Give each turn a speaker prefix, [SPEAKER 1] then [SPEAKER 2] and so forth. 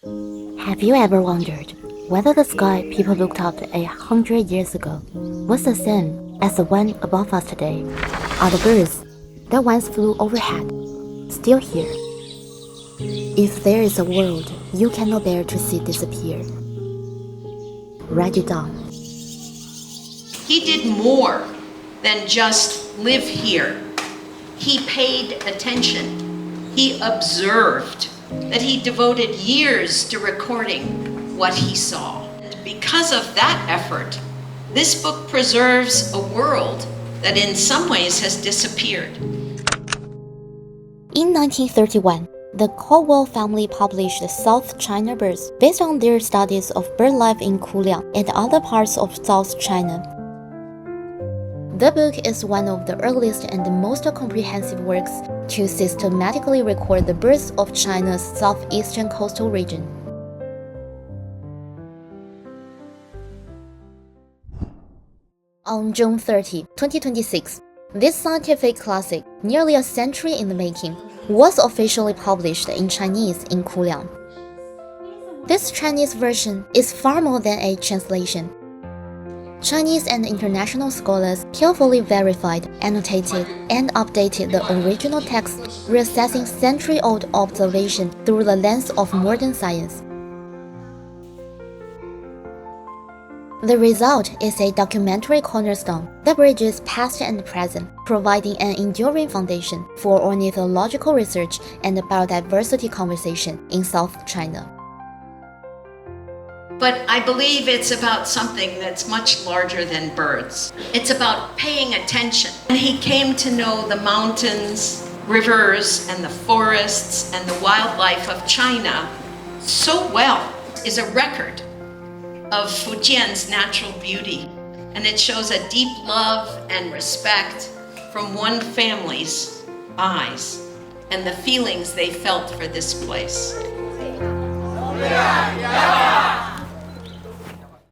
[SPEAKER 1] Have you ever wondered whether the sky people looked up 100 years ago was the same as the one above us today? Are the birds that once flew overhead still here? If there is a world you cannot bear to see disappear, write it down.
[SPEAKER 2] He did more than just live here. He paid attention. He observed. That he devoted years to recording what he saw. And because of that effort, this book preserves a world that in some ways has disappeared.
[SPEAKER 1] In 1931, the Caldwell family published South China Birds based on their studies of bird life in Kuliang and other parts of South China. The book is one of the earliest and most comprehensive works to systematically record the birds of China's southeastern coastal region. On June 30, 2026, this scientific classic, nearly a century in the making, was officially published in Chinese in Kuliang. This Chinese version is far more than a translation. Chinese and international scholars carefully verified, annotated, and updated the original text, reassessing century-old observation through the lens of modern science. The result is a documentary cornerstone that bridges past and present, providing an enduring foundation for ornithological research and biodiversity conversation in South China.
[SPEAKER 2] But I believe it's about something that's much larger than birds. It's about paying attention. And he came to know the mountains, rivers, and the forests and the wildlife of China so well. Is a record of Fujian's natural beauty. And it shows a deep love and respect from one family's eyes and the feelings they felt for this place.
[SPEAKER 3] Yeah.